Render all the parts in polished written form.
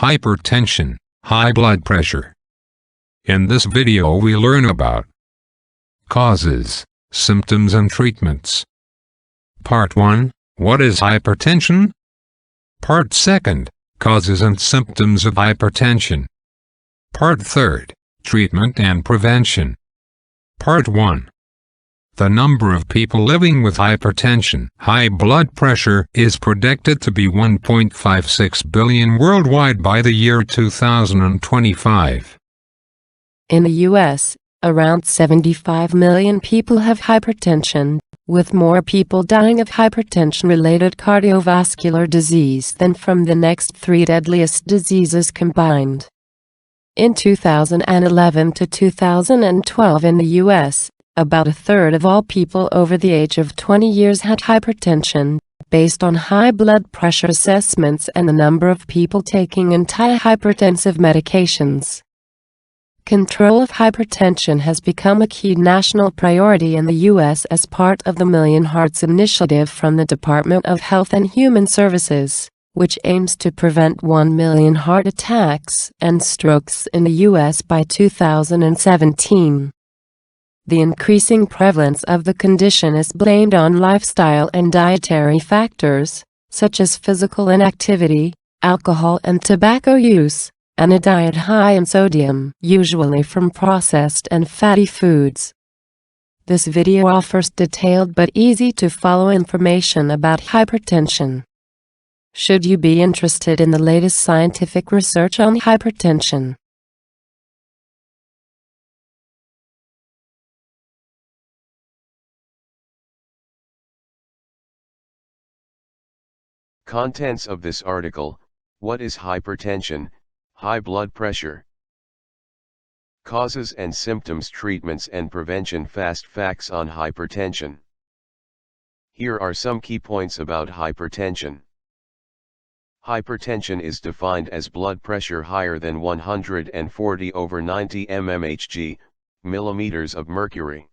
Hypertension, high blood pressure. In this video we learn about causes, symptoms and treatments. Part 1, what is hypertension? Part 2, causes and symptoms of hypertension. Part 3, treatment and prevention. Part 1. The number of people living with hypertension, high blood pressure, is predicted to be 1.56 billion worldwide by the year 2025. In the U.S., around 75 million people have hypertension, with more people dying of hypertension-related cardiovascular disease than from the next three deadliest diseases combined. In 2011 to 2012 in the U.S., about a third of all people over the age of 20 years had hypertension, based on high blood pressure assessments and the number of people taking antihypertensive medications. Control of hypertension has become a key national priority in the U.S. as part of the Million Hearts Initiative from the Department of Health and Human Services, which aims to prevent 1 million heart attacks and strokes in the U.S. by 2017. The increasing prevalence of the condition is blamed on lifestyle and dietary factors, such as physical inactivity, alcohol and tobacco use, and a diet high in sodium, usually from processed and fatty foods. This video offers detailed but easy-to-follow information about hypertension. Should you be interested in the latest scientific research on hypertension? Contents of this article: what is hypertension, high blood pressure? Causes and symptoms, treatments and prevention. Fast facts on hypertension. Here are some key points about hypertension. Hypertension is defined as blood pressure higher than 140/90 mmHg, millimeters of mercury.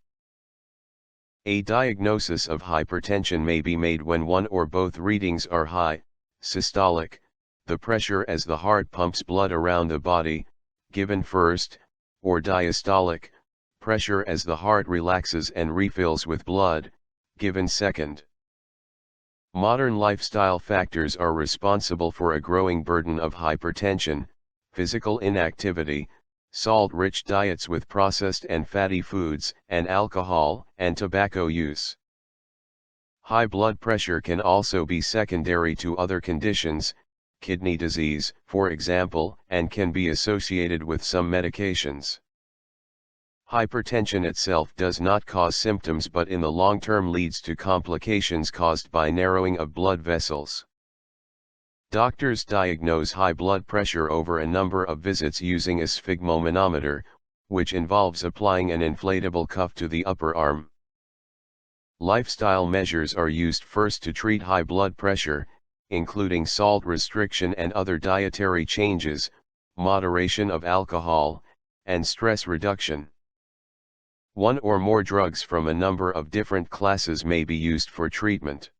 A diagnosis of hypertension may be made when one or both readings are high, systolic, the pressure as the heart pumps blood around the body, given first, or diastolic, pressure as the heart relaxes and refills with blood, given second. Modern lifestyle factors are responsible for a growing burden of hypertension: physical inactivity, salt-rich diets with processed and fatty foods, and alcohol and tobacco use. High blood pressure can also be secondary to other conditions, kidney disease, for example, and can be associated with some medications. Hypertension itself does not cause symptoms, but in the long term leads to complications caused by narrowing of blood vessels. Doctors diagnose high blood pressure over a number of visits using a sphygmomanometer, which involves applying an inflatable cuff to the upper arm. Lifestyle measures are used first to treat high blood pressure, including salt restriction and other dietary changes, moderation of alcohol, and stress reduction. One or more drugs from a number of different classes may be used for treatment.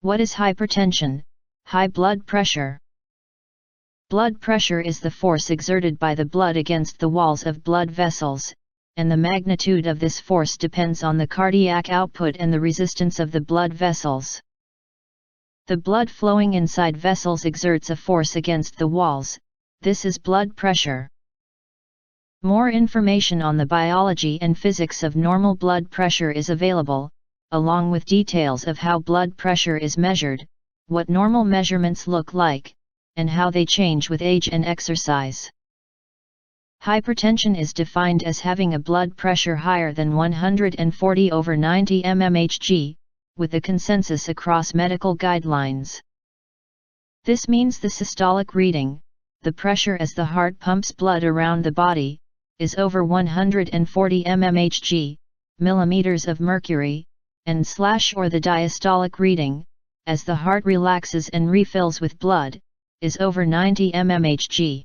What is hypertension, high blood pressure? Blood pressure is the force exerted by the blood against the walls of blood vessels, and the magnitude of this force depends on the cardiac output and the resistance of the blood vessels. The blood flowing inside vessels exerts a force against the walls. This is blood pressure. More information on the biology and physics of normal blood pressure is available, along with details of how blood pressure is measured, what normal measurements look like, and how they change with age and exercise. Hypertension is defined as having a blood pressure higher than 140/90 mmHg, with a consensus across medical guidelines. This means the systolic reading, the pressure as the heart pumps blood around the body, is over 140 mmHg, millimeters of mercury, and or the diastolic reading, as the heart relaxes and refills with blood, is over 90 mmHg.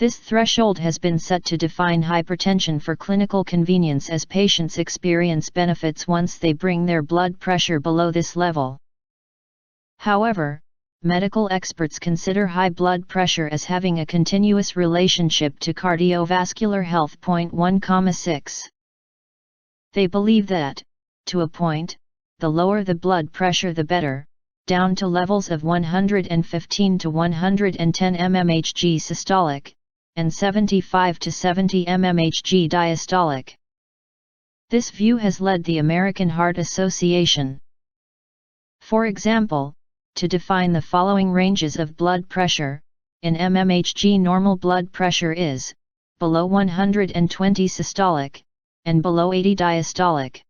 This threshold has been set to define hypertension for clinical convenience, as patients experience benefits once they bring their blood pressure below this level. However, medical experts consider high blood pressure as having a continuous relationship to cardiovascular health. 1,6. They believe that, to a point, the lower the blood pressure the better, down to levels of 115 to 110 mmHg systolic, and 75 to 70 mmHg diastolic. This view has led the American Heart Association, for example, to define the following ranges of blood pressure. In mmHg, normal blood pressure is below 120 systolic and below 80 diastolic.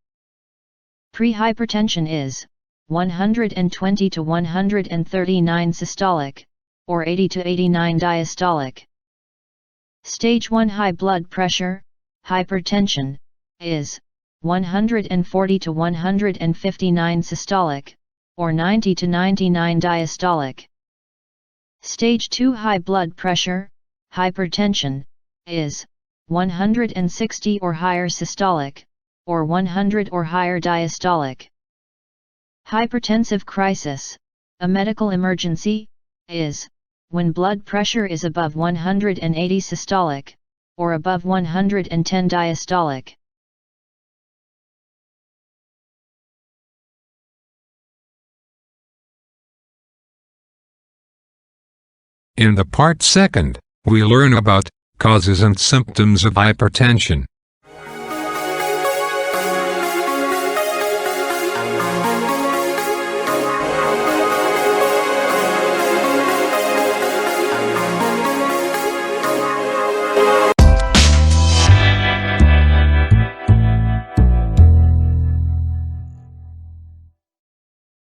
Pre-hypertension is 120 to 139 systolic, or 80 to 89 diastolic. Stage 1 high blood pressure, hypertension, is 140 to 159 systolic, or 90 to 99 diastolic. Stage 2 high blood pressure, hypertension, is 160 or higher systolic, or 100 or higher diastolic. Hypertensive crisis, a medical emergency, is when blood pressure is above 180 systolic, or above 110 diastolic. In the part second, we learn about causes and symptoms of hypertension.